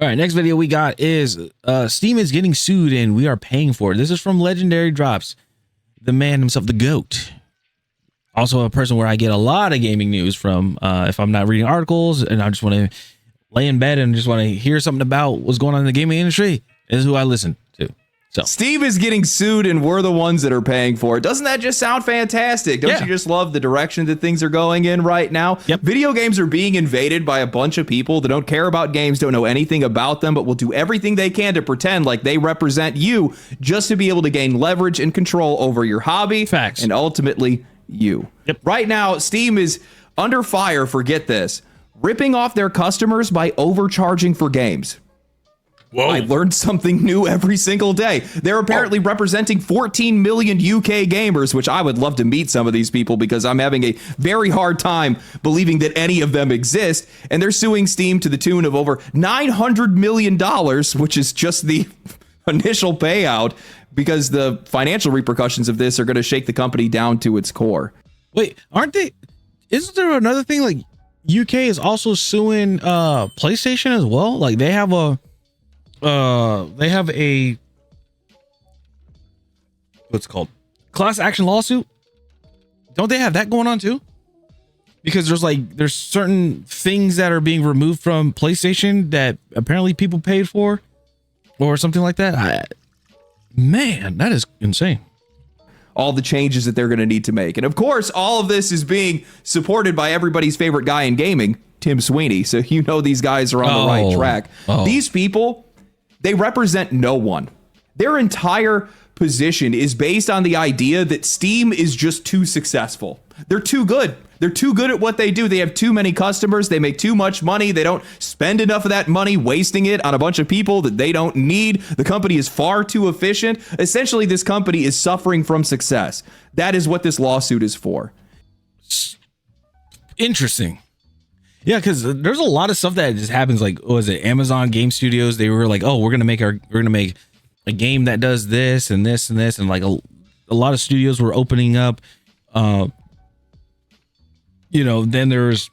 All right, next video we got is Steam is getting sued and we are paying for it. This is from Legendary Drops, the man himself, the GOAT. Also a person where I get a lot of gaming news from if I'm not reading articles and I just want to lay in bed and just want to hear something about what's going on in the gaming industry. This is who I listen to. So Steam is getting sued and we're the ones that are paying for it. Doesn't that just sound fantastic? Don't you just love the direction that things are going in right now? Yep. Video games are being invaded by a bunch of people that don't care about games, don't know anything about them, but will do everything they can to pretend like they represent you just to be able to gain leverage and control over your hobby. Facts. And ultimately you. Yep. Right now, Steam is under fire for, get this, ripping off their customers by overcharging for games. Whoa. I learned something new every single day. They're apparently representing 14 million UK gamers, which I would love to meet some of these people because I'm having a very hard time believing that any of them exist. And they're suing Steam to the tune of over $900 million, which is just the initial payout, because the financial repercussions of this are going to shake the company down to its core. Wait, aren't they? Isn't there another thing? Like UK is also suing PlayStation as well. Like they have a what's it called, class action lawsuit. Don't they have that going on too? Because there's certain things that are being removed from PlayStation that apparently people paid for or something like that. Man, that is insane. All the changes that they're going to need to make. And of course, all of this is being supported by everybody's favorite guy in gaming, Tim Sweeney. So you know these guys are on the right track. These people, they represent no one. Their entire position is based on the idea that Steam is just too successful. They're too good. They're too good at what they do. They have too many customers. They make too much money. They don't spend enough of that money wasting it on a bunch of people that they don't need. The company is far too efficient. Essentially, this company is suffering from success. That is what this lawsuit is for. Interesting. Yeah, because there's a lot of stuff that just happens. Like, was it Amazon Game Studios? They were like, oh, we're gonna make a game that does this and this and this, and like a lot of studios were opening up. Then there's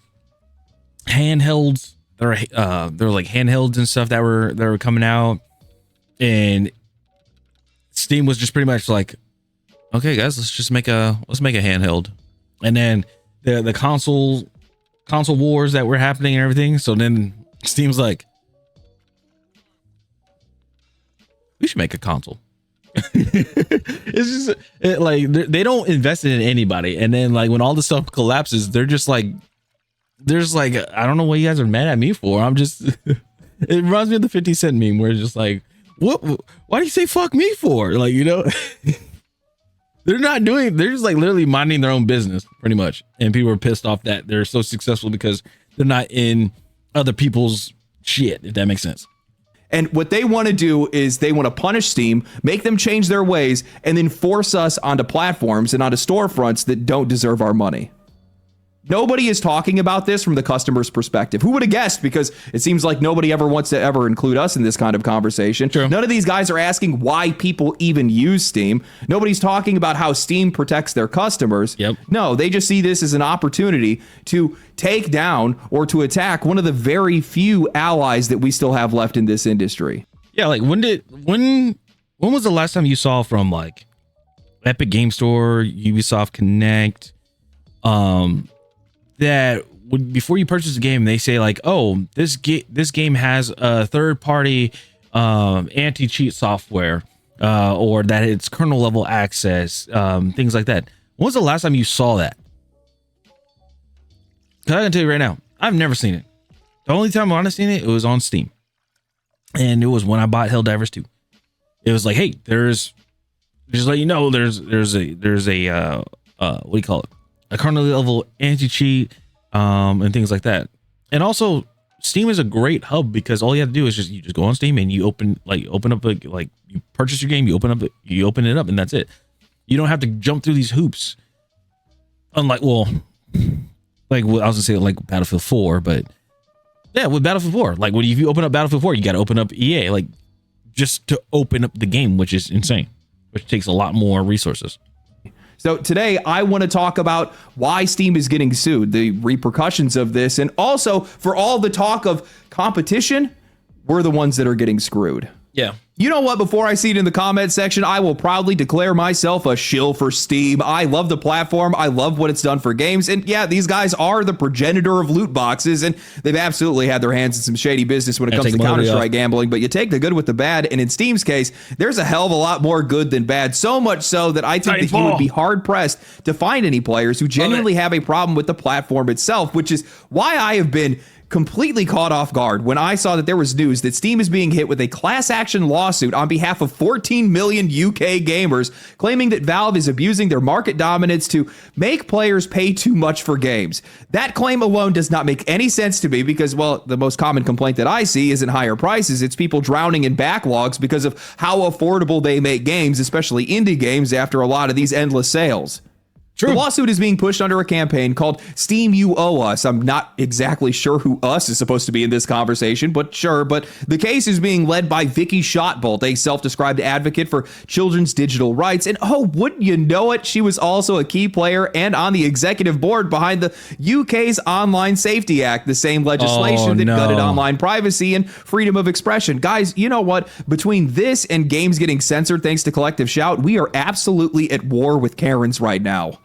handhelds. There were like handhelds and stuff that were coming out, and Steam was just pretty much like, okay, guys, let's make a handheld, and then the console wars that were happening and everything. So then Steam's like, we should make a console. It's just like they don't invest in anybody, and then like when all the stuff collapses, they're just like I don't know what you guys are mad at me for. I'm just it reminds me of the 50 Cent meme where it's just like, why do you say fuck me for? Like, they're just like literally minding their own business pretty much, and people are pissed off that they're so successful because they're not in other people's shit, if that makes sense. And what they want to do is they want to punish Steam, make them change their ways, and then force us onto platforms and onto storefronts that don't deserve our money. Nobody is talking about this from the customer's perspective. Who would have guessed? Because it seems like nobody ever wants to ever include us in this kind of conversation. True. None of these guys are asking why people even use Steam. Nobody's talking about how Steam protects their customers. Yep. No, they just see this as an opportunity to take down or to attack one of the very few allies that we still have left in this industry. Yeah, like when was the last time you saw from like Epic Game Store, Ubisoft Connect, that before you purchase a game, they say like, oh, this game has a third-party anti-cheat software, or that it's kernel level access, things like that. When was the last time you saw that? 'Cause I can tell you right now, I've never seen it. The only time I've seen it was on Steam, and it was when I bought Helldivers 2. It was like, hey, there's just let you know, there's a what do you call it? A kernel level anti-cheat, and things like that. And also, Steam is a great hub because all you have to do is you just go on Steam and you open up you purchase your game, you open it up, and that's it. You don't have to jump through these hoops. Unlike, I was gonna say like Battlefield 4, but yeah, with Battlefield 4, like if you open up Battlefield 4, you got to open up EA, like just to open up the game, which is insane, which takes a lot more resources. So today I want to talk about why Steam is getting sued, the repercussions of this, and also for all the talk of competition, we're the ones that are getting screwed. Yeah. You know what? Before I see it in the comment section, I will proudly declare myself a shill for Steam. I love the platform. I love what it's done for games. And yeah, these guys are the progenitor of loot boxes, and they've absolutely had their hands in some shady business when it comes to Counter-Strike gambling. But you take the good with the bad, and in Steam's case, there's a hell of a lot more good than bad. So much so that I think that you would be hard-pressed to find any players who genuinely have a problem with the platform itself, which is why I have been completely caught off guard when I saw that there was news that Steam is being hit with a class action lawsuit on behalf of 14 million UK gamers, claiming that Valve is abusing their market dominance to make players pay too much for games. That claim alone does not make any sense to me because, well, the most common complaint that I see isn't higher prices. It's people drowning in backlogs because of how affordable they make games, especially indie games, after a lot of these endless sales. True. The lawsuit is being pushed under a campaign called Steam You Owe Us. I'm not exactly sure who us is supposed to be in this conversation, but sure. But the case is being led by Vicky Shotbolt, a self-described advocate for children's digital rights. And oh, wouldn't you know it, she was also a key player and on the executive board behind the UK's Online Safety Act, the same legislation that gutted online privacy and freedom of expression. Guys, you know what? Between this and games getting censored thanks to Collective Shout, we are absolutely at war with Karens right now.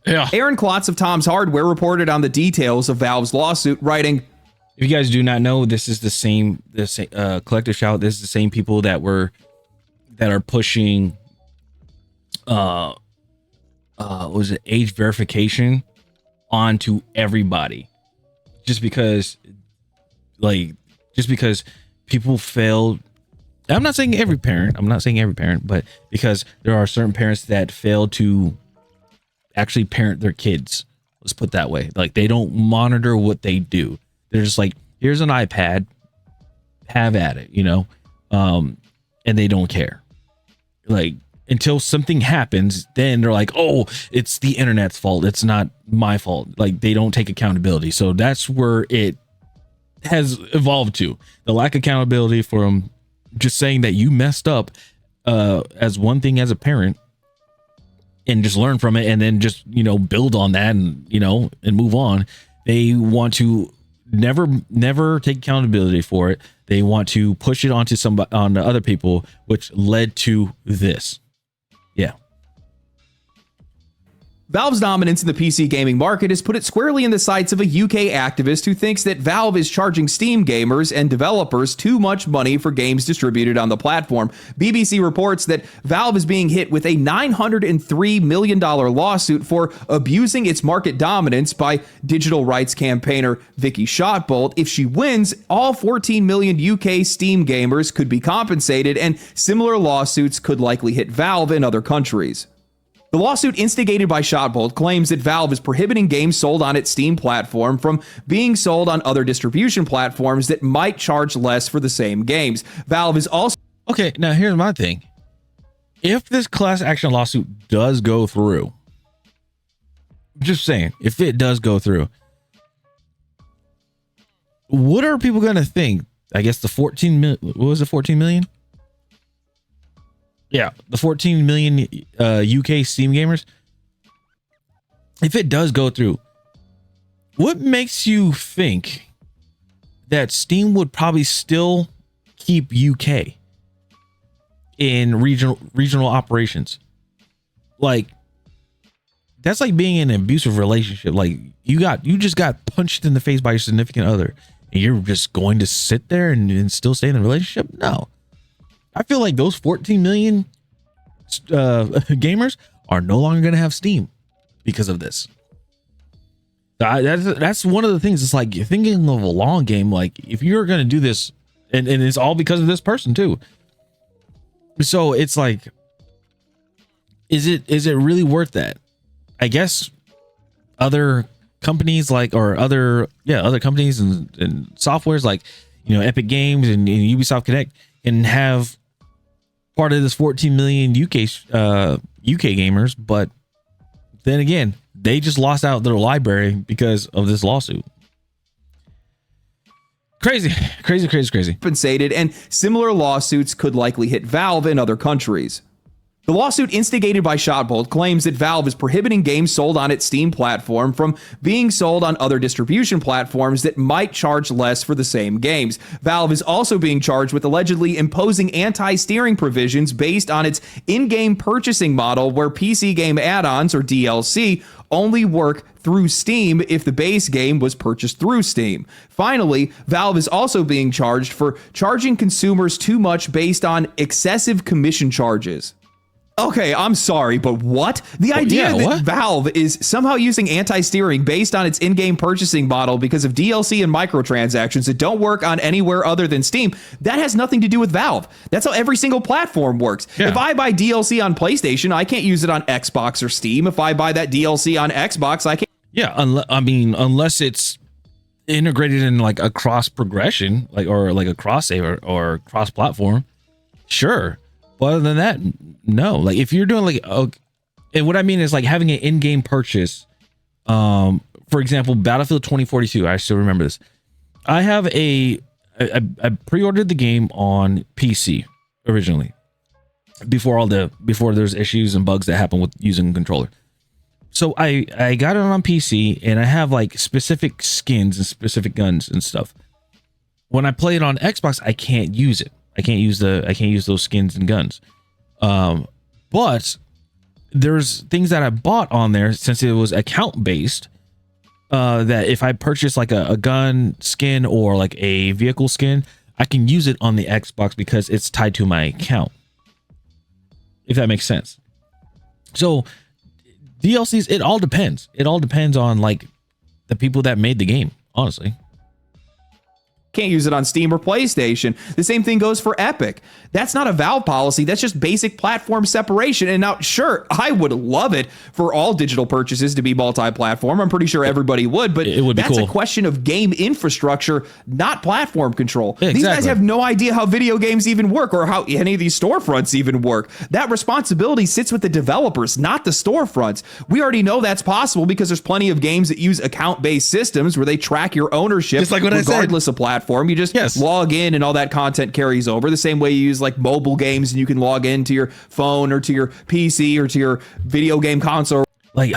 Yeah. Aaron Klotz of Tom's Hardware reported on the details of Valve's lawsuit, writing, "If you guys do not know, this is the same Collective Shout. This is the same people that are pushing was it age verification onto everybody, just because people failed. I'm not saying every parent, but because there are certain parents that fail to actually parent their kids. Let's put it that way. Like, they don't monitor what they do. They're just like, here's an iPad, have at it, and they don't care. Like, until something happens, then they're like, oh, it's the internet's fault. It's not my fault. Like, they don't take accountability. So that's where it has evolved to. The lack of accountability from just saying that you messed up as one thing as a parent, and just learn from it, and then just, build on that and, and move on. They want to never take accountability for it. They want to push it onto other people, which led to this. Yeah. Valve's dominance in the PC gaming market has put it squarely in the sights of a UK activist who thinks that Valve is charging Steam gamers and developers too much money for games distributed on the platform. BBC reports that Valve is being hit with a $903 million lawsuit for abusing its market dominance by digital rights campaigner Vicky Shotbolt. If she wins, all 14 million UK Steam gamers could be compensated, and similar lawsuits could likely hit Valve in other countries. The lawsuit, instigated by Shotbolt, claims that Valve is prohibiting games sold on its Steam platform from being sold on other distribution platforms that might charge less for the same games. Valve is also... Okay, now here's my thing. If this class action lawsuit does go through, just saying, if it does go through, what are people going to think? I guess the 14 million, what was it, 14 million? Yeah, the 14 million UK Steam gamers. If it does go through, what makes you think that Steam would probably still keep UK in regional operations? Like, that's like being in an abusive relationship. Like, you just got punched in the face by your significant other, and you're just going to sit there and still stay in the relationship? No. I feel like those 14 million gamers are no longer going to have Steam because of this. That's one of the things. It's like, you're thinking of a long game. Like, if you're going to do this, and it's all because of this person too. So it's like, is it really worth that? I guess other companies other companies and softwares like, Epic Games and Ubisoft Connect can have part of this 14 million UK gamers, but then again, they just lost out their library because of this lawsuit. Crazy. Compensated, and similar lawsuits could likely hit Valve in other countries. The lawsuit, instigated by Shotbolt, claims that Valve is prohibiting games sold on its Steam platform from being sold on other distribution platforms that might charge less for the same games. Valve is also being charged with allegedly imposing anti-steering provisions based on its in-game purchasing model, where PC game add-ons, or DLC, only work through Steam if the base game was purchased through Steam. Finally, Valve is also being charged for charging consumers too much based on excessive commission charges. Okay, I'm sorry, but what? The idea that Valve is somehow using anti-steering based on its in-game purchasing model because of DLC and microtransactions that don't work on anywhere other than Steam, that has nothing to do with Valve. That's how every single platform works. Yeah. If I buy DLC on PlayStation, I can't use it on Xbox or Steam. If I buy that DLC on Xbox, I can't. Yeah, unless it's integrated in like a cross progression, or like a cross save or cross platform, sure. But other than that, no. Like if you're doing like, and what I mean is like having an in-game purchase. For example, Battlefield 2042. I still remember this. I have I pre-ordered the game on PC originally before there's issues and bugs that happen with using a controller. So I got it on PC, and I have like specific skins and specific guns and stuff. When I play it on Xbox, I can't use it. I can't use those skins and guns. But there's things that I bought on there, since it was account based, that if I purchase like a gun skin or like a vehicle skin, I can use it on the Xbox because it's tied to my account. If that makes sense. So DLCs, it all depends. It all depends on like the people that made the game, honestly. Can't use it on Steam or PlayStation. The same thing goes for Epic. That's not a Valve policy. That's just basic platform separation. And now, sure, I would love it for all digital purchases to be multi-platform. I'm pretty sure everybody would, but it would be cool. A question of game infrastructure, not platform control. Yeah, exactly. These guys have no idea how video games even work or how any of these storefronts even work. That responsibility sits with the developers, not the storefronts. We already know that's possible because there's plenty of games that use account-based systems where they track your ownership, just like what regardless of platform. You just log in and all that content carries over the same way you use like mobile games, and you can log into your phone or to your PC or to your video game console. Like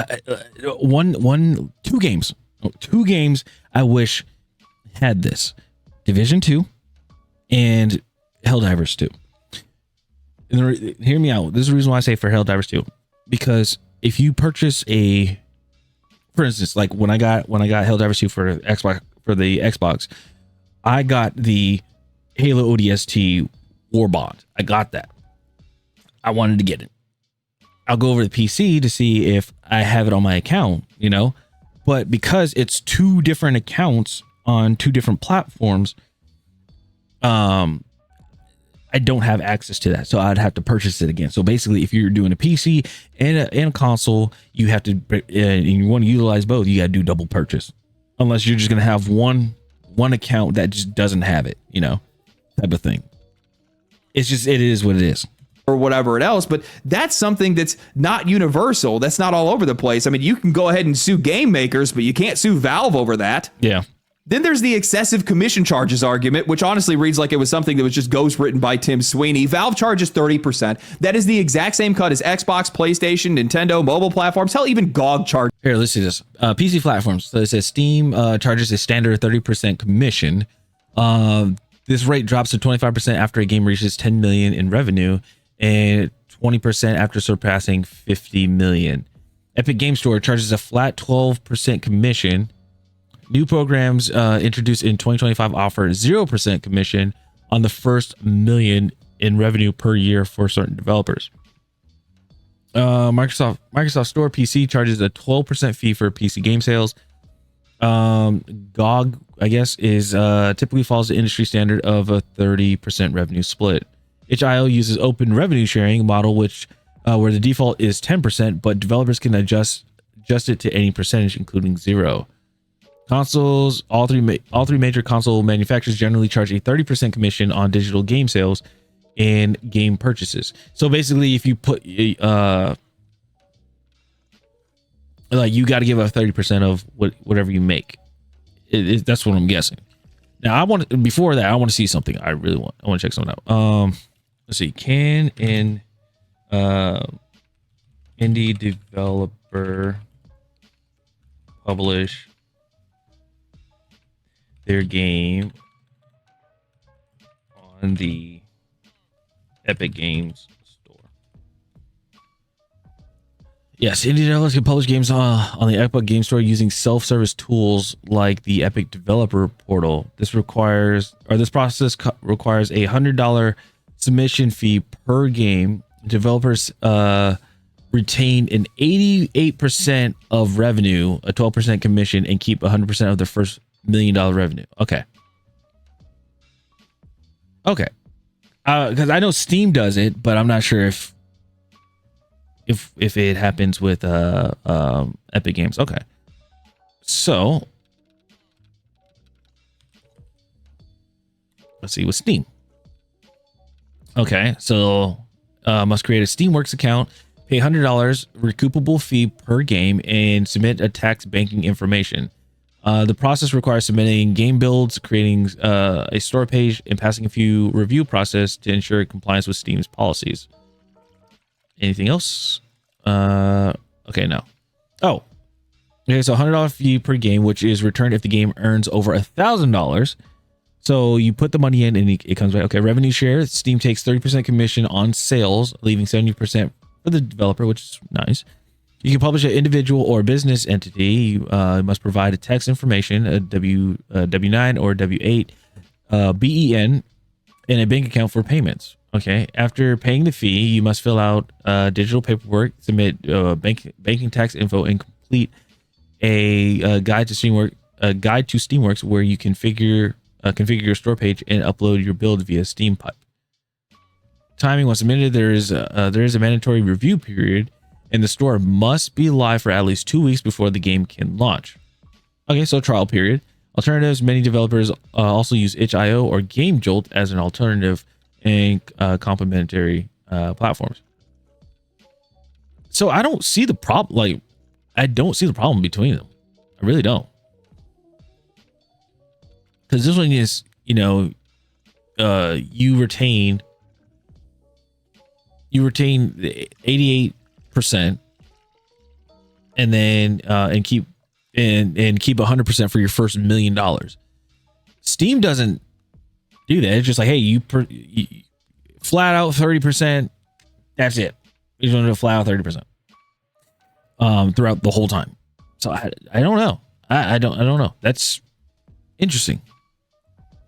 two games I wish had this: Division 2 and Helldivers 2. And hear me out. This is the reason why I say for Helldivers 2, because if you purchase for instance, like when I got Helldivers 2 for the Xbox, I got the Halo ODST Warbond. I got that. I wanted to get it. I'll go over to the PC to see if I have it on my account, but because it's two different accounts on two different platforms, I don't have access to that. So I'd have to purchase it again. So basically, if you're doing a PC and a console, you have to, and you want to utilize both, you got to do double purchase. Unless you're just going to have one account that just doesn't have it, type of thing. It is what it is. Or whatever else, but that's something that's not universal. That's not all over the place. I mean, you can go ahead and sue game makers, but you can't sue Valve over that. Yeah. Then there's the excessive commission charges argument, which honestly reads like it was something that was just ghostwritten by Tim Sweeney. Valve charges 30%. That is the exact same cut as Xbox, PlayStation, Nintendo, mobile platforms. Hell, even GOG charges. Here, let's see this. PC platforms. So it says Steam charges a standard 30% commission. This rate drops to 25% after a game reaches 10 million in revenue and 20% after surpassing 50 million. Epic Game Store charges a flat 12% commission. New programs introduced in 2025 offer 0% commission on the first million in revenue per year for certain developers. Microsoft Store PC charges a 12% fee for PC game sales. GOG, I guess, is typically follows the industry standard of a 30% revenue split. HIO uses open revenue sharing model, which where the default is 10%, but developers can adjust it to any percentage, including 0. Consoles, all three major console manufacturers generally charge a 30% commission on digital game sales and game purchases. So basically, if you put like you got to give up 30% of whatever you make. That's what I'm guessing. Now I want to see something. I want to check something out. Let's see. uh, indie developer publish their game on the Epic Games Store. Yes, indie developers can publish games on the Epic Games Store using self-service tools like the Epic Developer Portal. This process requires a $100 submission fee per game. Developers retain an 88% of revenue, a 12% commission, and keep 100% of their first $1 million revenue. Okay. Because I know Steam does it, but I'm not sure if it happens with Epic Games. Okay. So let's see with Steam. Okay, so must create a Steamworks account, pay $100 recoupable fee per game, and submit a tax banking information. The process requires submitting game builds, creating a store page, and passing a few review process to ensure compliance with Steam's policies. Anything else? Okay, no. Oh, okay. So $100 fee per game, which is returned if the game earns over $1,000. So you put the money in and it comes back. Okay, revenue share. Steam takes 30% commission on sales, leaving 70% for the developer, which is nice. You can publish an individual or business entity. You must provide a tax information, a W-9 or W-8, BEN, and a bank account for payments. Okay. After paying the fee, you must fill out digital paperwork, submit banking tax info, and complete a guide to Steamworks, where you configure your store page and upload your build via Steam Pipe. Timing: once submitted, there is a mandatory review period, and the store must be live for at least 2 weeks before the game can launch. Okay, so trial period. Alternatives: many developers also use itch.io or GameJolt as an alternative and complementary platforms. So I don't see the problem. Like, I don't see the problem between them. I really don't. Because this one is, you retain the 88%, and then and keep 100% for your first $1 million. Steam doesn't do that. It's just like, hey, you flat out 30%. That's it. You're going to flat out 30% throughout the whole time. So I don't know. I don't know. That's interesting.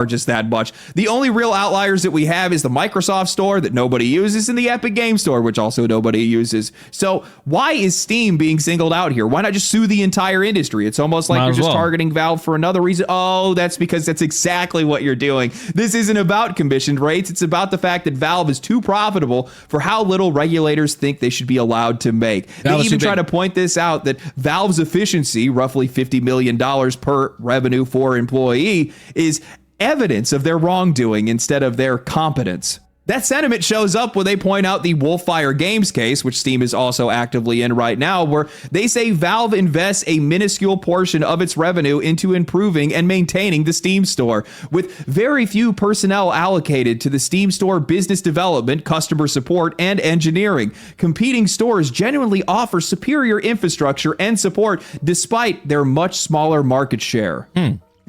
Just that much. The only real outliers that we have is the Microsoft Store that nobody uses, and the Epic Game Store, which also nobody uses. So why is Steam being singled out here? Why not just sue the entire industry? It's almost like you're just targeting Valve for another reason. Oh, that's because that's exactly what you're doing. This isn't about commissioned rates. It's about the fact that Valve is too profitable for how little regulators think they should be allowed to make. They even try to point this out, that Valve's efficiency, roughly $50 million per revenue for employee, is evidence of their wrongdoing instead of their competence. That sentiment shows up when they point out the Wolfire Games case, which Steam is also actively in right now, where they say Valve invests a minuscule portion of its revenue into improving and maintaining the Steam store, with very few personnel allocated to the Steam store business development, customer support, and engineering. Competing stores genuinely offer superior infrastructure and support despite their much smaller market share.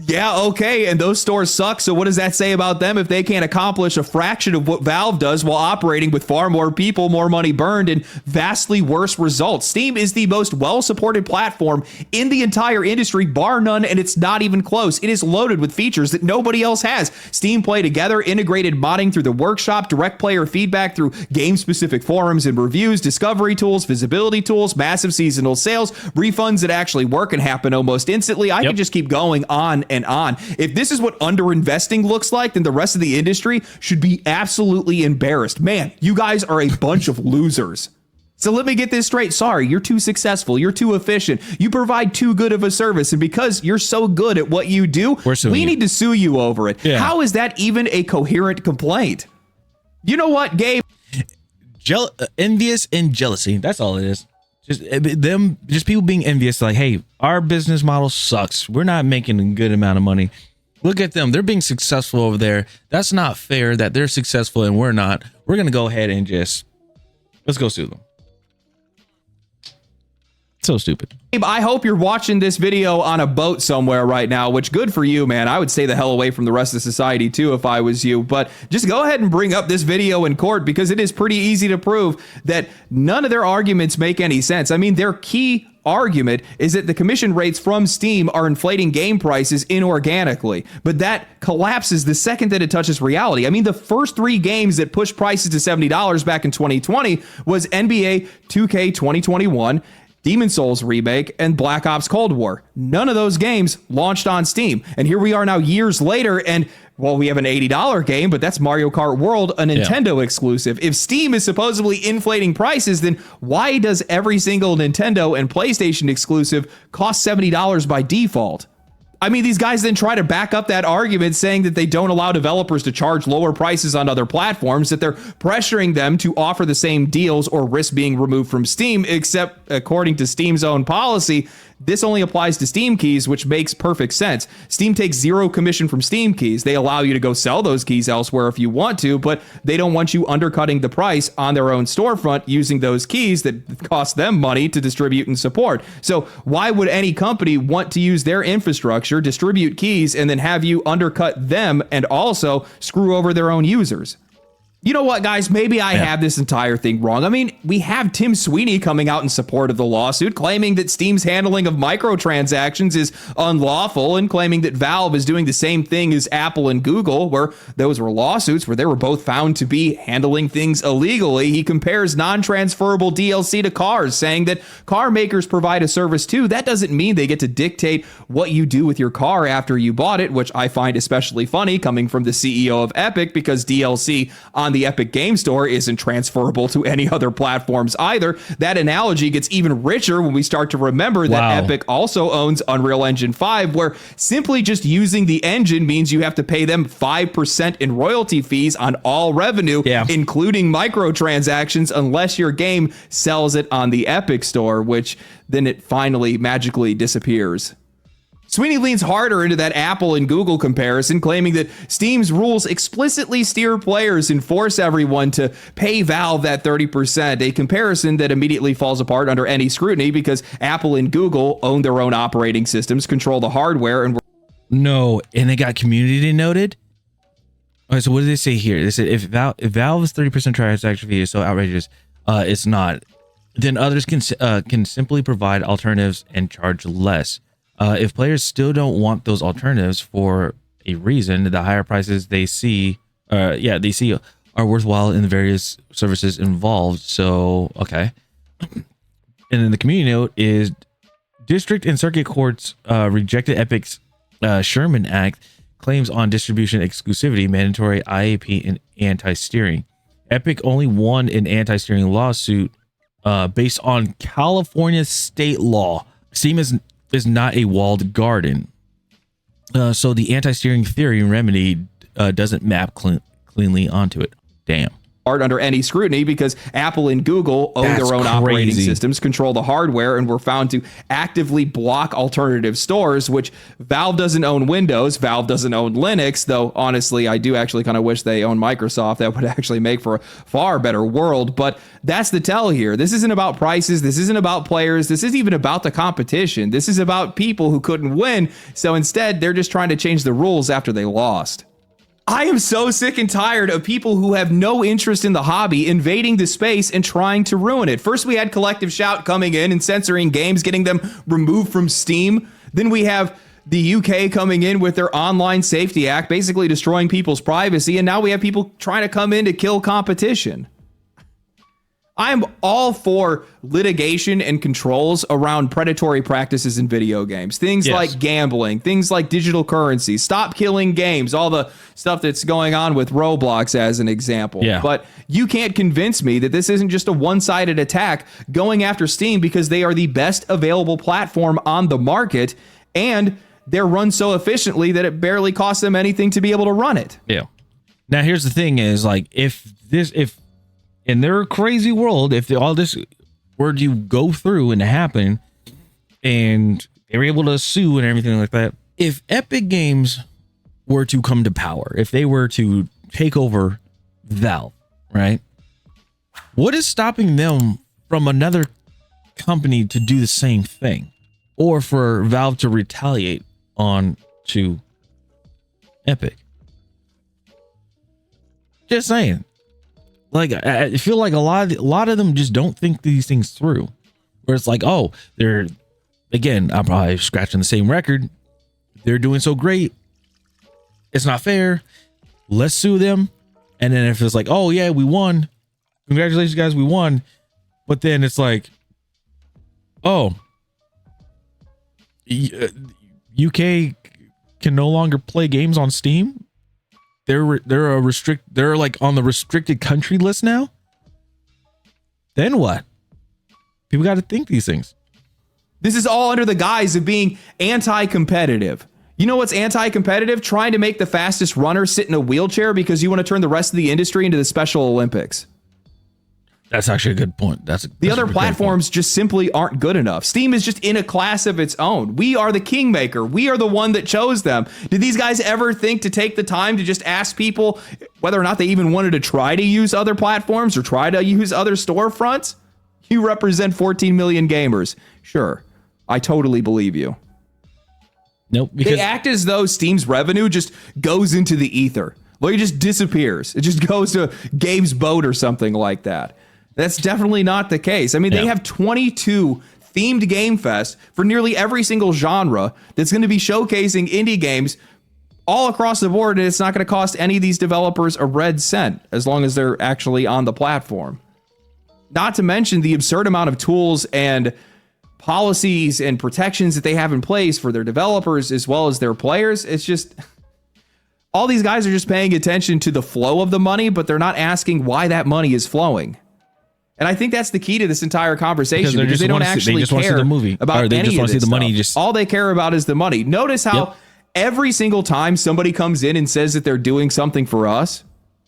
Yeah, okay, and those stores suck, so what does that say about them if they can't accomplish a fraction of what Valve does while operating with far more people, more money burned, and vastly worse results? Steam is the most well-supported platform in the entire industry, bar none, and it's not even close. It is loaded with features that nobody else has. Steam Play Together, integrated modding through the workshop, direct player feedback through game-specific forums and reviews, discovery tools, visibility tools, massive seasonal sales, refunds that actually work and happen almost instantly. I can just keep going on and on. If this is what underinvesting looks like, then the rest of the industry should be absolutely embarrassed. Man, you guys are a bunch of losers. So let me get this straight. Sorry, you're too successful. You're too efficient. You provide too good of a service. And because you're so good at what you do, we need to sue you over it. Yeah. How is that even a coherent complaint? You know what, Gabe? Envious and jealousy. That's all it is. Just people being envious, like, hey, our business model sucks. We're not making a good amount of money. Look at them. They're being successful over there. That's not fair that they're successful and we're not. We're going to go ahead and just Let's go sue them. So stupid. I hope you're watching this video on a boat somewhere right now, which good for you, man. I would stay the hell away from the rest of society too if I was you. But just go ahead and bring up this video in court because it is pretty easy to prove that none of their arguments make any sense. I mean, their key argument is that the commission rates from Steam are inflating game prices inorganically, but that collapses the second that it touches reality. I mean, the first 3 games that pushed prices to $70 back in 2020 was NBA 2K 2021, Demon's Souls remake, and Black Ops Cold War. None of those games launched on Steam. And here we are now years later, and well, we have an $80 game, but that's Mario Kart World, a Nintendo exclusive. If Steam is supposedly inflating prices, then why does every single Nintendo and PlayStation exclusive cost $70 by default? I mean, these guys then try to back up that argument saying that they don't allow developers to charge lower prices on other platforms, that they're pressuring them to offer the same deals or risk being removed from Steam, except according to Steam's own policy, this only applies to Steam keys, which makes perfect sense. Steam takes 0 commission from Steam keys. They allow you to go sell those keys elsewhere if you want to, but they don't want you undercutting the price on their own storefront using those keys that cost them money to distribute and support. So why would any company want to use their infrastructure, distribute keys, and then have you undercut them and also screw over their own users? You know what, guys? Maybe I have this entire thing wrong. I mean, we have Tim Sweeney coming out in support of the lawsuit, claiming that Steam's handling of microtransactions is unlawful and claiming that Valve is doing the same thing as Apple and Google, where those were lawsuits where they were both found to be handling things illegally. He compares non-transferable DLC to cars, saying that car makers provide a service too. That doesn't mean they get to dictate what you do with your car after you bought it, which I find especially funny coming from the CEO of Epic, because DLC on the Epic Game Store isn't transferable to any other platforms either. That analogy gets even richer when we start to remember that Epic also owns Unreal Engine 5, where simply just using the engine means you have to pay them 5% in royalty fees on all revenue, including microtransactions, unless your game sells it on the Epic Store, which then it finally magically disappears. Sweeney leans harder into that Apple and Google comparison, claiming that Steam's rules explicitly steer players and force everyone to pay Valve that 30%, a comparison that immediately falls apart under any scrutiny because Apple and Google own their own operating systems, control the hardware, and and it got community noted. All right, so what did they say here? They said if Valve's 30% transaction fee is so outrageous, it's not, then others can simply provide alternatives and charge less. If players still don't want those alternatives for a reason, the higher prices they see are worthwhile in the various services involved. So, okay. And then the community note is district and circuit courts rejected Epic's Sherman Act claims on distribution exclusivity, mandatory IAP, and anti-steering. Epic only won an anti-steering lawsuit based on California state law. Steam is not a walled garden. So the anti-steering theory and remedy doesn't map cleanly onto it. Damn. Under any scrutiny because Apple and Google own their own operating systems, control the hardware, and were found to actively block alternative stores, which Valve doesn't own Windows. Valve doesn't own Linux, though honestly, I do actually kind of wish they owned Microsoft. That would actually make for a far better world. But that's the tell here. This isn't about prices. This isn't about players. This isn't even about the competition. This is about people who couldn't win. So instead, they're just trying to change the rules after they lost. I am so sick and tired of people who have no interest in the hobby invading the space and trying to ruin it. First, we had Collective Shout coming in and censoring games, getting them removed from Steam. Then we have the UK coming in with their Online Safety Act, basically destroying people's privacy. And now we have people trying to come in to kill competition. I'm all for litigation and controls around predatory practices in video games. Things like gambling, things like digital currency, stop killing games, all the stuff that's going on with Roblox as an example. But you can't convince me that this isn't just a one-sided attack going after Steam because they are the best available platform on the market and they're run so efficiently that it barely costs them anything to be able to run it. Now, here's the thing is like, if in their crazy world, if all this were to go through and happen and they were able to sue and everything like that, if Epic Games were to come to power, if they were to take over Valve, right? What is stopping them from another company to do the same thing, or for Valve to retaliate on to Epic? Just saying. Like, I feel like a lot of them just don't think these things through. Where it's like, oh, they're, again, I'm probably scratching the same record. They're doing so great. It's not fair. Let's sue them. And then if it's like, oh yeah, we won. Congratulations, guys, we won. But then it's like, oh, UK can no longer play games on Steam. They're like on the restricted country list now. Then what? People got to think these things. This is all under the guise of being anti-competitive. You know what's anti-competitive? Trying to make the fastest runner sit in a wheelchair because you want to turn the rest of the industry into the Special Olympics. That's actually a good point. The other platforms just simply aren't good enough. Steam is just in a class of its own. We are the kingmaker. We are the one that chose them. Did these guys ever think to take the time to just ask people whether or not they even wanted to try to use other platforms or try to use other storefronts? You represent 14 million gamers. Sure, I totally believe you. Nope. They act as though Steam's revenue just goes into the ether. Like it just disappears. It just goes to Gabe's boat or something like that. That's definitely not the case. I mean, they have 22 themed Game Fest for nearly every single genre that's going to be showcasing indie games all across the board, and it's not going to cost any of these developers a red cent as long as they're actually on the platform. Not to mention the absurd amount of tools and policies and protections that they have in place for their developers as well as their players. It's just, all these guys are just paying attention to the flow of the money, but they're not asking why that money is flowing. And I think that's the key to this entire conversation, because they don't actually care about any of this stuff. All they care about is the money. Notice how every single time somebody comes in and says that they're doing something for us,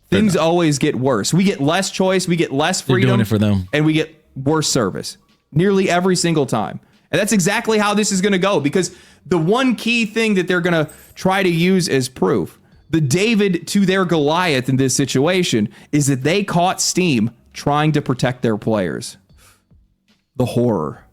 things always get worse. We get less choice, we get less freedom, doing it for them, and we get worse service nearly every single time. And that's exactly how this is going to go, because the one key thing that they're going to try to use as proof, the David to their Goliath in this situation, is that they caught Steam trying to protect their players. The horror.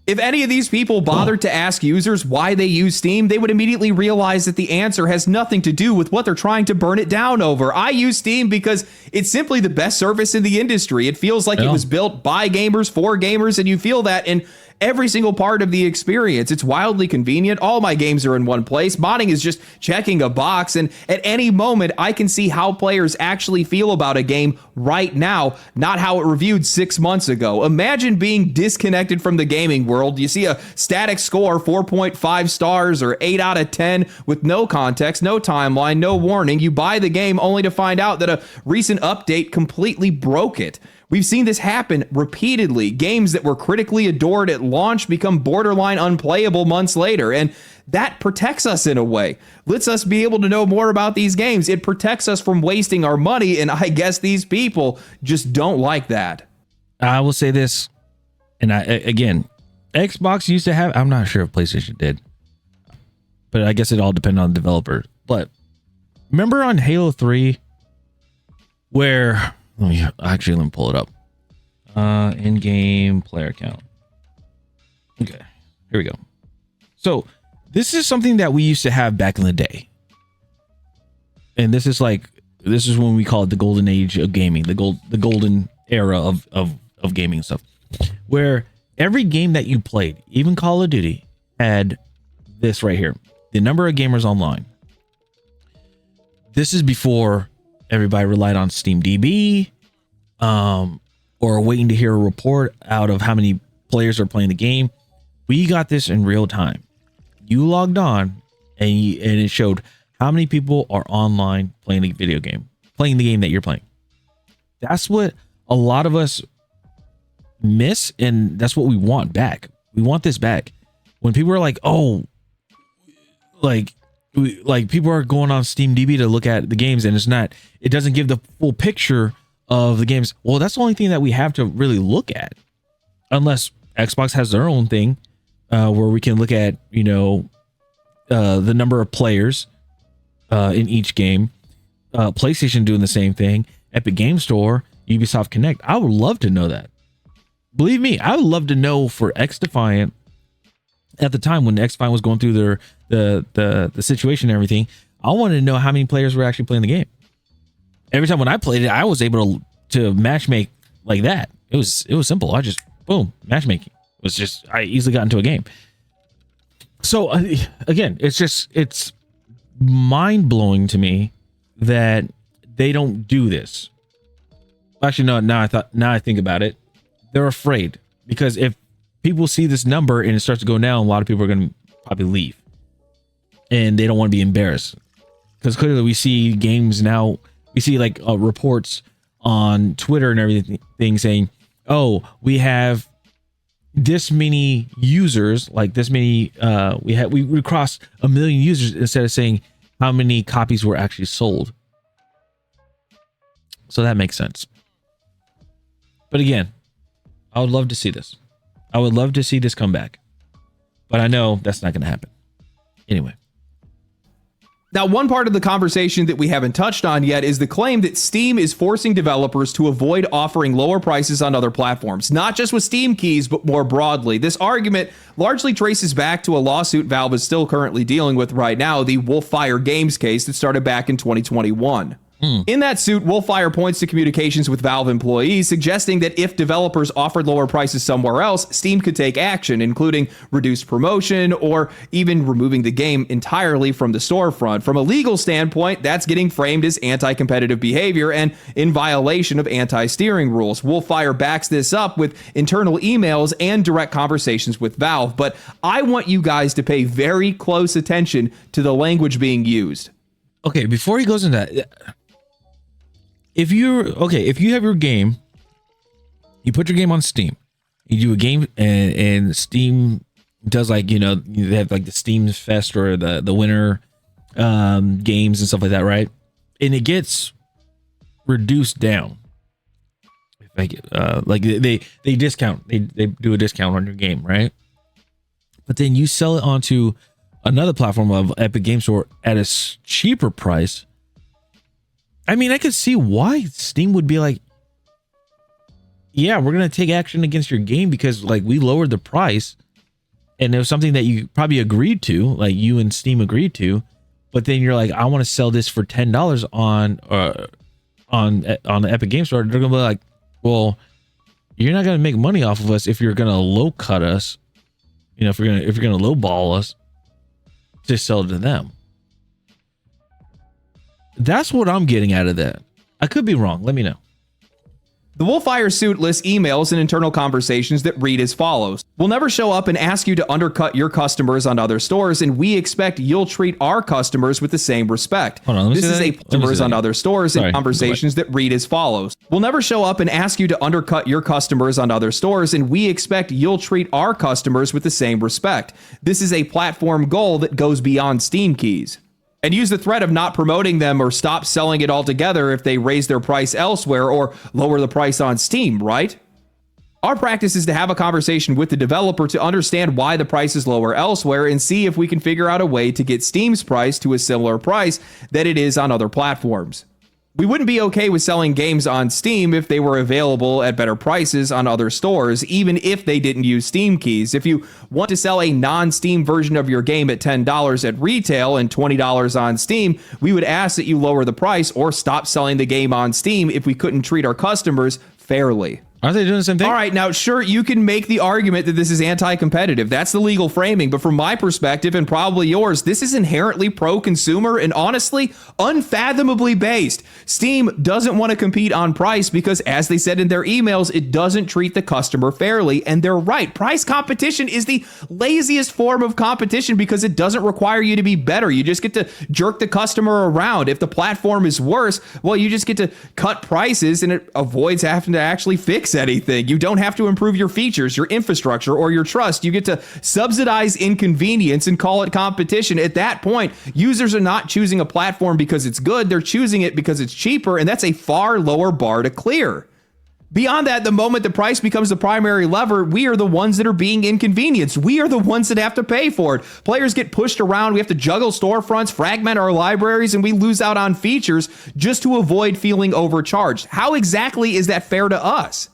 If any of these people bothered to ask users why they use Steam, they would immediately realize that the answer has nothing to do with what they're trying to burn it down over. I use Steam because it's simply the best service in the industry. It feels like it was built by gamers for gamers, and you feel that in every single part of the experience. It's wildly convenient. All my games are in one place. Modding is just checking a box, and at any moment I can see how players actually feel about a game right now, not how it reviewed 6 months ago. Imagine being disconnected from the gaming world. You see a static score, 4.5 stars or 8 out of 10, with no context, no timeline, no warning. You buy the game only to find out that a recent update completely broke it. We've seen this happen repeatedly. Games that were critically adored at launch become borderline unplayable months later, and that protects us in a way. Lets us be able to know more about these games. It protects us from wasting our money, and I guess these people just don't like that. I will say this, and again, Xbox used to have, I'm not sure if PlayStation did, but I guess it all depended on the developer. But remember on Halo 3 where... let me pull it up. In-game player count. Okay, here we go. So this is something that we used to have back in the day. And this is when we call it the golden age of gaming, the golden era of gaming and stuff. Where every game that you played, even Call of Duty, had this right here. The number of gamers online. This is before everybody relied on SteamDB, or waiting to hear a report out of how many players are playing the game. We got this in real time. You logged on, and it showed how many people are online playing the video game, playing the game that you're playing. That's what a lot of us miss, and that's what we want back. We want this back. When people are like, oh, like people are going on SteamDB to look at the games, and it doesn't give the full picture of the games. Well, that's the only thing that we have to really look at, unless Xbox has their own thing where we can look at, the number of players in each game. PlayStation doing the same thing. Epic Game Store, Ubisoft Connect. I would love to know that. Believe me, I would love to know for X Defiant at the time when X Defiant was going through the situation and everything. I wanted to know how many players were actually playing the game. Every time when I played it, I was able to matchmake like that. It was simple. I just boom, matchmaking. It was just, I easily got into a game. So again, it's mind blowing to me that they don't do this. Actually, no. Now I think about it, they're afraid, because if people see this number and it starts to go down, a lot of people are going to probably leave, and they don't want to be embarrassed. Because clearly we see games now, we see like reports on Twitter and everything saying, oh, we have this many users, like this many, we crossed 1 million users, instead of saying how many copies were actually sold. So that makes sense. But again, I would love to see this. I would love to see this come back. But I know that's not going to happen. Anyway. Now, one part of the conversation that we haven't touched on yet is the claim that Steam is forcing developers to avoid offering lower prices on other platforms, not just with Steam keys, but more broadly. This argument largely traces back to a lawsuit Valve is still currently dealing with right now, the Wolfire Games case that started back in 2021. In that suit, Wolfire points to communications with Valve employees, suggesting that if developers offered lower prices somewhere else, Steam could take action, including reduced promotion or even removing the game entirely from the storefront. From a legal standpoint, that's getting framed as anti-competitive behavior and in violation of anti-steering rules. Wolfire backs this up with internal emails and direct conversations with Valve, but I want you guys to pay very close attention to the language being used. Okay, before he goes into that, if you have your game, you put your game on Steam, you do a game, and Steam does, like, they have like the Steam Fest or the winter games and stuff like that, right? And it gets reduced down. Like they discount, they do a discount on your game, right? But then you sell it onto another platform of Epic Games Store at a cheaper price. I mean, I could see why Steam would be like, yeah, we're going to take action against your game because, like, we lowered the price, and it was something that you probably agreed to, like you and Steam agreed to, but then you're like, I want to sell this for $10 on the Epic Games Store. They're going to be like, well, you're not going to make money off of us if you're going to low cut us, if you're going to low ball us to sell it to them. That's what I'm getting out of that. I could be wrong. Let me know. The Wolfire suit lists emails and internal conversations that read as follows. We'll never show up and ask you to undercut your customers on other stores, and we expect you'll treat our customers with the same respect. Hold on, this is a customers on other stores and conversations that read as follows. We'll never show up and ask you to undercut your customers on other stores, and we expect you'll treat our customers with the same respect. This is a platform goal that goes beyond Steam keys. And use the threat of not promoting them or stop selling it altogether if they raise their price elsewhere or lower the price on Steam, right? Our practice is to have a conversation with the developer to understand why the price is lower elsewhere and see if we can figure out a way to get Steam's price to a similar price that it is on other platforms. We wouldn't be okay with selling games on Steam if they were available at better prices on other stores, even if they didn't use Steam keys. If you want to sell a non-Steam version of your game at $10 at retail and $20 on Steam, we would ask that you lower the price or stop selling the game on Steam if we couldn't treat our customers fairly. Aren't they doing the same thing? All right, now, sure, you can make the argument that this is anti-competitive. That's the legal framing. But from my perspective, and probably yours, this is inherently pro-consumer and honestly, unfathomably based. Steam doesn't want to compete on price because, as they said in their emails, it doesn't treat the customer fairly. And they're right. Price competition is the laziest form of competition because it doesn't require you to be better. You just get to jerk the customer around. If the platform is worse, well, you just get to cut prices and it avoids having to actually fix anything. You don't have to improve your features, your infrastructure, or your trust. You get to subsidize inconvenience and call it competition. At that point, users are not choosing a platform because it's good. They're choosing it because it's cheaper, and that's a far lower bar to clear. Beyond that, the moment the price becomes the primary lever, we are the ones that are being inconvenienced. We are the ones that have to pay for it. Players get pushed around. We have to juggle storefronts, fragment our libraries, and we lose out on features just to avoid feeling overcharged. How exactly is that fair to us?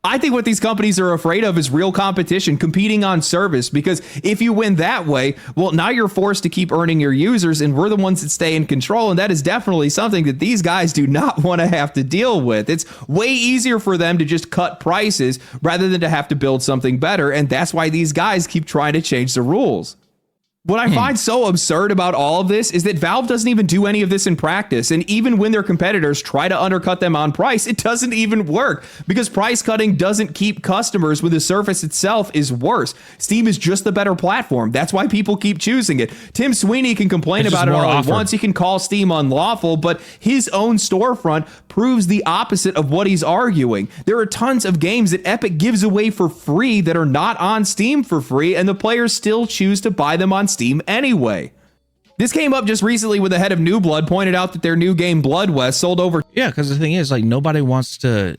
I think what these companies are afraid of is real competition, competing on service, because if you win that way, well, now you're forced to keep earning your users, and we're the ones that stay in control, and that is definitely something that these guys do not want to have to deal with. It's way easier for them to just cut prices rather than to have to build something better, and that's why these guys keep trying to change the rules. What I find so absurd about all of this is that Valve doesn't even do any of this in practice. And even when their competitors try to undercut them on price, it doesn't even work because price cutting doesn't keep customers when the Surface itself is worse. Steam is just the better platform. That's why people keep choosing it. Tim Sweeney can complain about it all he wants. He can call Steam unlawful, but his own storefront proves the opposite of what he's arguing. There are tons of games that Epic gives away for free that are not on Steam for free, and the players still choose to buy them on Steam anyway. This came up just recently when the head of New Blood pointed out that their new game Blood West sold over. Yeah, because the thing is, like, nobody wants to.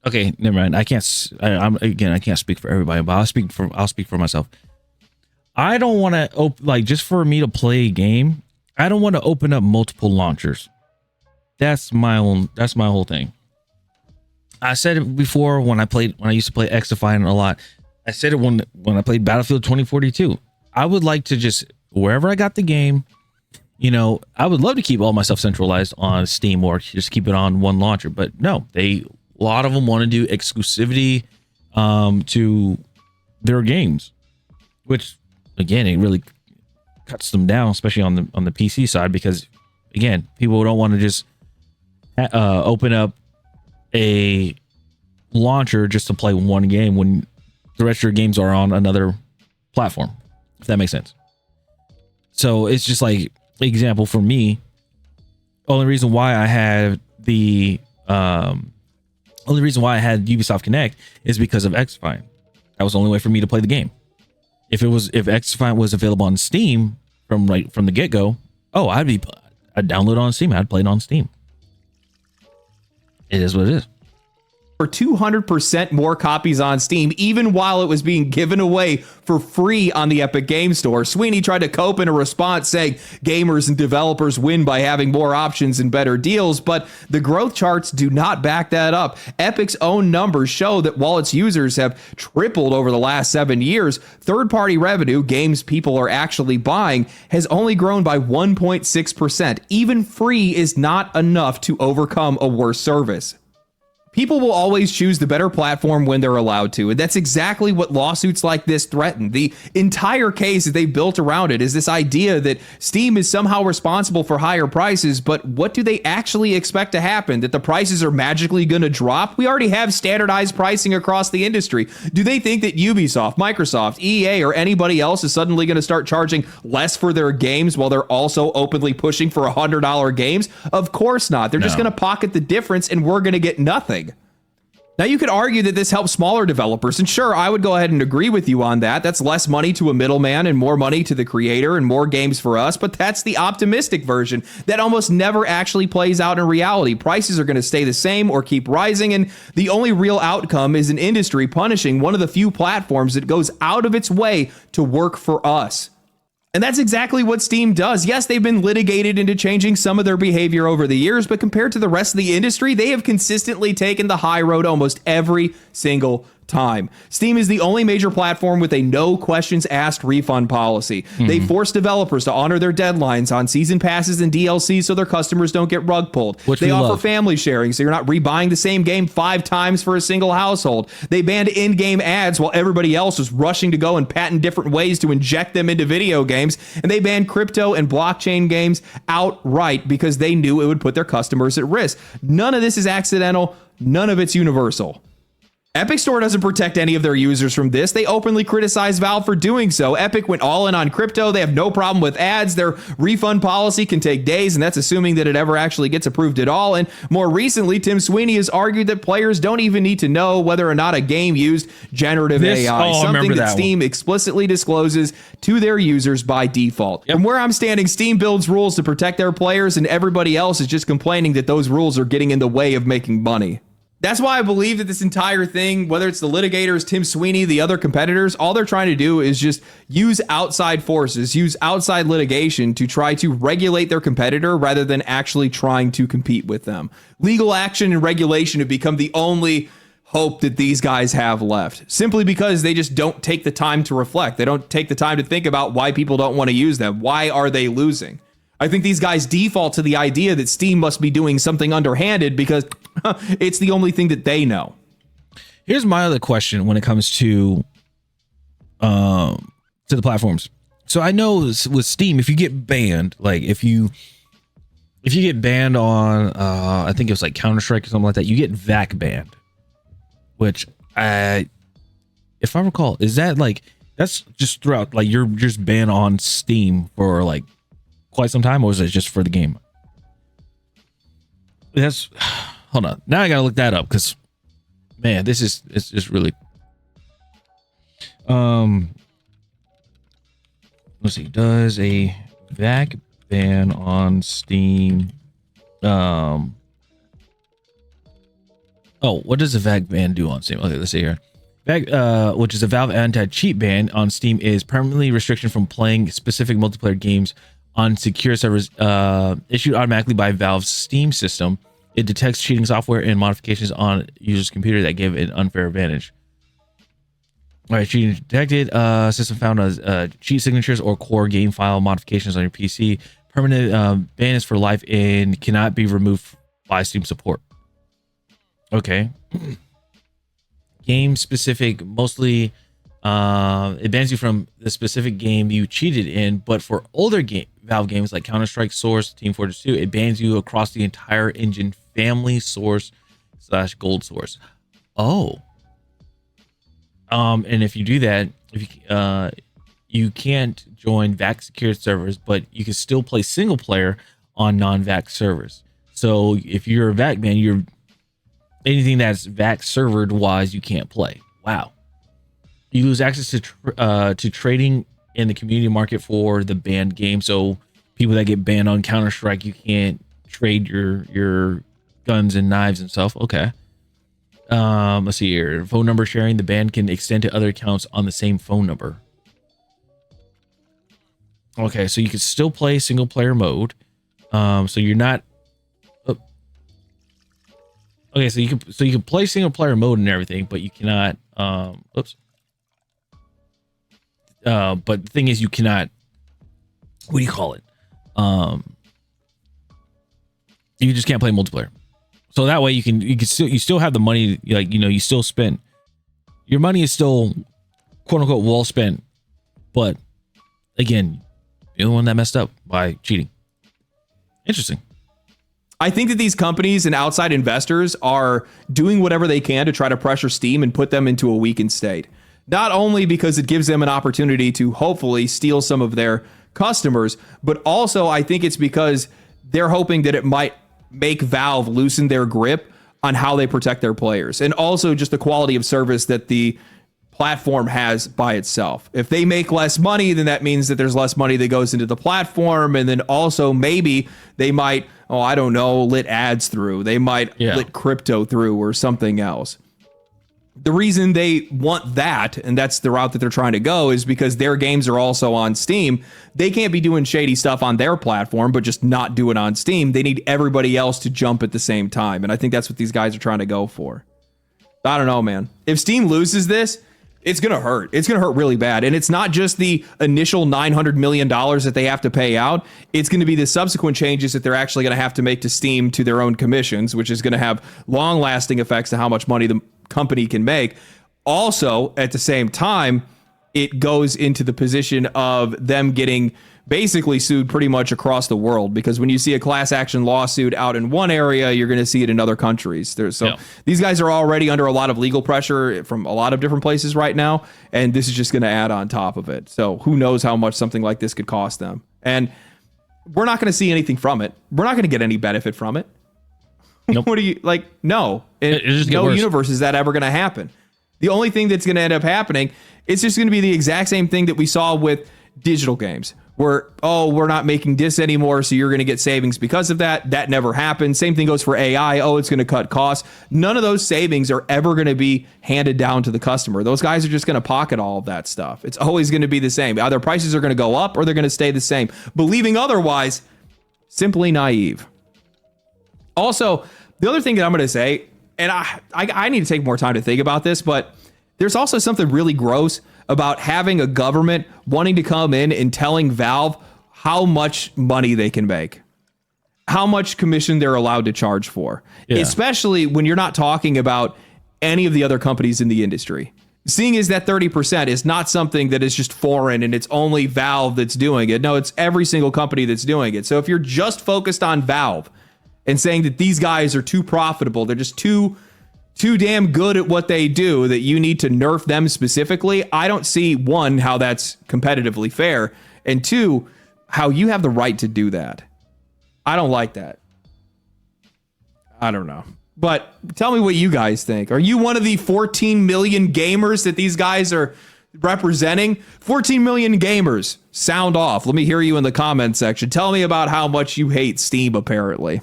Okay, never mind. I can't. I can't speak for everybody, but I'll speak for myself. I don't want to like just for me to play a game. I don't want to open up multiple launchers. That's my whole thing. I said it before when I used to play XDefiant a lot. I said it when I played Battlefield 2042. I would like to just, wherever I got the game, I would love to keep all my stuff centralized on Steam or just keep it on one launcher. But no, a lot of them want to do exclusivity to their games, which again, it really cuts them down, especially on the PC side, because again, people don't want to just open up a launcher just to play one game when the rest of your games are on another platform, if that makes sense. So it's just like, example for me, only reason why I had Ubisoft Connect is because of XDefiant. That was the only way for me to play the game. If XDefiant was available on Steam from the get-go, I'd download it on Steam. I'd play it on Steam. It is what it is. For 200% more copies on Steam, even while it was being given away for free on the Epic Game Store. Sweeney tried to cope in a response saying gamers and developers win by having more options and better deals, but the growth charts do not back that up. Epic's own numbers show that while its users have tripled over the last 7 years, third-party revenue, games people are actually buying, has only grown by 1.6%. Even free is not enough to overcome a worse service. People will always choose the better platform when they're allowed to, and that's exactly what lawsuits like this threaten. The entire case that they built around it is this idea that Steam is somehow responsible for higher prices, but what do they actually expect to happen? That the prices are magically going to drop? We already have standardized pricing across the industry. Do they think that Ubisoft, Microsoft, EA, or anybody else is suddenly going to start charging less for their games while they're also openly pushing for $100 games? Of course not. They're just going to pocket the difference, and we're going to get nothing. Now, you could argue that this helps smaller developers, and sure, I would go ahead and agree with you on that. That's less money to a middleman and more money to the creator and more games for us, but that's the optimistic version that almost never actually plays out in reality. Prices are going to stay the same or keep rising, and the only real outcome is an industry punishing one of the few platforms that goes out of its way to work for us. And that's exactly what Steam does. Yes, they've been litigated into changing some of their behavior over the years, but compared to the rest of the industry, they have consistently taken the high road almost every single time. Steam is the only major platform with a no questions asked refund policy. They force developers to honor their deadlines on season passes and DLC so their customers don't get rug pulled. They offer family sharing so you're not rebuying the same game 5 times for a single household. They banned in-game ads while everybody else was rushing to go and patent different ways to inject them into video games. And they banned crypto and blockchain games outright because they knew it would put their customers at risk. None of this is accidental. None of it's universal. Epic Store doesn't protect any of their users from this. They openly criticize Valve for doing so. Epic went all in on crypto. They have no problem with ads. Their refund policy can take days, and that's assuming that it ever actually gets approved at all. And more recently, Tim Sweeney has argued that players don't even need to know whether or not a game used generative AI, something that Steam explicitly discloses to their users by default. From where I'm standing, Steam builds rules to protect their players, and everybody else is just complaining that those rules are getting in the way of making money. That's why I believe that this entire thing, whether it's the litigators, Tim Sweeney, the other competitors, all they're trying to do is just use outside forces, use outside litigation to try to regulate their competitor rather than actually trying to compete with them. Legal action and regulation have become the only hope that these guys have left, simply because they just don't take the time to reflect. They don't take the time to think about why people don't want to use them. Why are they losing? I think these guys default to the idea that Steam must be doing something underhanded because it's the only thing that they know. Here's my other question when it comes to the platforms. So I know with Steam, if you get banned, like if you get banned on, I think it was like Counter-Strike or something like that, you get VAC banned, which if I recall, is that like, that's just throughout, like you're just banned on Steam for like quite some time, or is it just for the game? That's, hold on. Now I gotta look that up because, man, it's just really. Let's see. Does a VAC ban on Steam? Oh, what does a VAC ban do on Steam? Okay, let's see here. VAC, which is a Valve anti-cheat ban on Steam, is permanently restriction from playing specific multiplayer games on secure servers issued automatically by Valve's Steam system. It detects cheating software and modifications on users' computer that give an unfair advantage. All right, cheating detected. System found cheat signatures or core game file modifications on your PC. Permanent ban is for life and cannot be removed by Steam support. Okay. Game specific, mostly it bans you from the specific game you cheated in, but for older Valve games like Counter-Strike, Source, Team Fortress 2, it bans you across the entire engine family, Source / Gold Source. Oh. And if you do that, if you can't join VAC secured servers, but you can still play single player on non-VAC servers. So if you're a VAC ban, you're anything that's VAC servered wise, you can't play. Wow. You lose access to trading in the community market for the banned game. So people that get banned on Counter-Strike, you can't trade your guns and knives and stuff. Okay. Let's see here. Phone number sharing. The ban can extend to other accounts on the same phone number. Okay, so you can still play single player mode. So you're not. Okay, so you can play single player mode and everything, but you cannot. Oops. But the thing is, you cannot. What do you call it? You just can't play multiplayer. So that way you still have the money, like, you still spend. Your money is still quote unquote well spent, but again, you're the one that messed up by cheating. Interesting. I think that these companies and outside investors are doing whatever they can to try to pressure Steam and put them into a weakened state. Not only because it gives them an opportunity to hopefully steal some of their customers, but also I think it's because they're hoping that it might make Valve loosen their grip on how they protect their players, and also just the quality of service that the platform has by itself. If they make less money, then that means that there's less money that goes into the platform, and then also maybe they might, I don't know, let ads through. They might let crypto through or something else. The reason they want that, and that's the route that they're trying to go, is because their games are also on Steam. They can't be doing shady stuff on their platform, but just not do it on Steam. They need everybody else to jump at the same time. And I think that's what these guys are trying to go for. I don't know, man. If Steam loses this, it's going to hurt. It's going to hurt really bad. And it's not just the initial $900 million that they have to pay out. It's going to be the subsequent changes that they're actually going to have to make to Steam to their own commissions, which is going to have long-lasting effects to how much money the company can make. Also, at the same time, it goes into the position of them getting basically sued pretty much across the world, because when you see a class action lawsuit out in one area, you're going to see it in other countries. These guys are already under a lot of legal pressure from a lot of different places right now, and this is just going to add on top of it. So who knows how much something like this could cost them. And we're not going to see anything from it. We're not going to get any benefit from it. Nope. What do you like? No, no universe is that ever going to happen. The only thing that's going to end up happening, it's just going to be the exact same thing that we saw with digital games where, oh, we're not making this anymore, so you're going to get savings because of that. That never happened. Same thing goes for AI. Oh, it's going to cut costs. None of those savings are ever going to be handed down to the customer. Those guys are just going to pocket all of that stuff. It's always going to be the same. Either prices are going to go up or they're going to stay the same. Believing otherwise, simply naive. Also, the other thing that I'm going to say, and I need to take more time to think about this, but there's also something really gross about having a government wanting to come in and telling Valve how much money they can make, how much commission they're allowed to charge for, especially when you're not talking about any of the other companies in the industry. Seeing as that 30% is not something that is just foreign and it's only Valve that's doing it. No, it's every single company that's doing it. So if you're just focused on Valve and saying that these guys are too profitable, they're just too damn good at what they do, that you need to nerf them specifically, I don't see, one, how that's competitively fair, and two, how you have the right to do that. I don't like that. I don't know. But tell me what you guys think. Are you one of the 14 million gamers that these guys are representing? 14 million gamers. Sound off. Let me hear you in the comment section. Tell me about how much you hate Steam, apparently.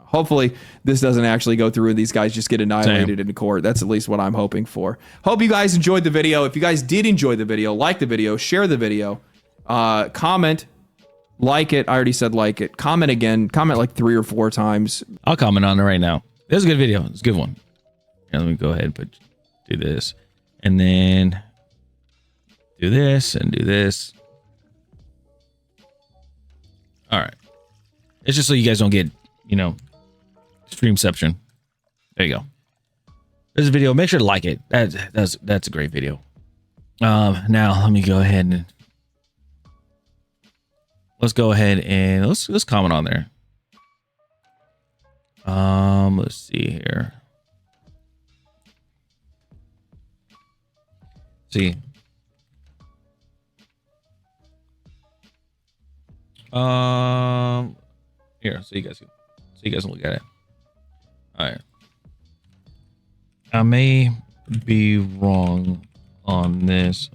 Hopefully this doesn't actually go through and these guys just get annihilated in court. That's at least what I'm hoping for. Hope you guys enjoyed the video. If you guys did enjoy the video, like the video, share the video, comment, like it. I already said like it. Comment again. Comment like 3 or 4 times. I'll comment on it right now. It was a good video. It's a good one. Here, let me go ahead and do this. And then do this and do this. All right. It's just so you guys don't get, Streamception. There you go. There's a video. Make sure to like it. That's a great video. Now let me go ahead and let's comment on there. Let's see here. See. Here, so you guys can look at it. All right. I may be wrong on this,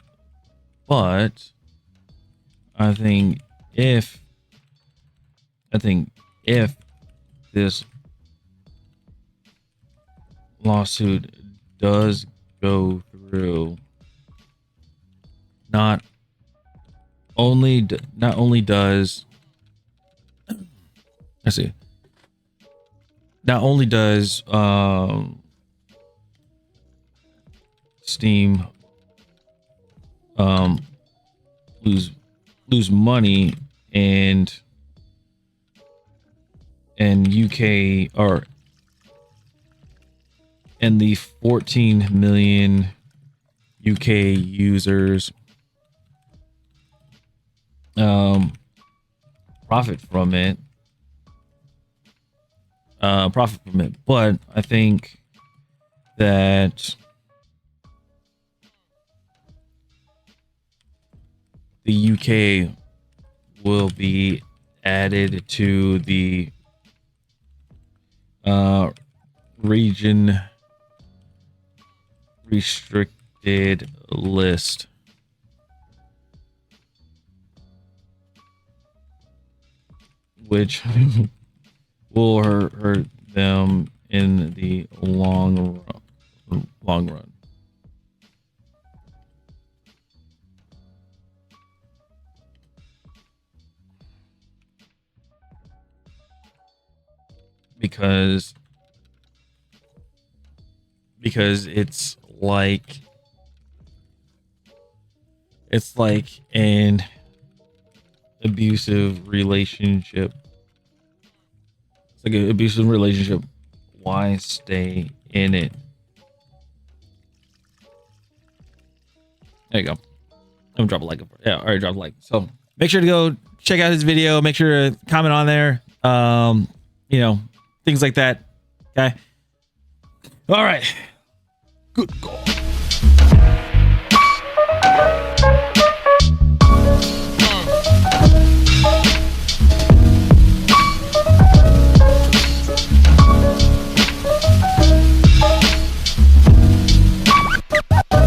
but I think if this lawsuit does go through, not only does Steam lose money and UK and the 14 million UK users profit from it. But I think that the UK will be added to the region restricted list. Which will hurt them in the long run. Because it's like an abusive relationship. It's like an abusive relationship. Why stay in it? There you go. I'm gonna drop a like. Yeah, I already dropped a like. So make sure to go check out his video. Make sure to comment on there. Things like that. Okay. All right. Good God.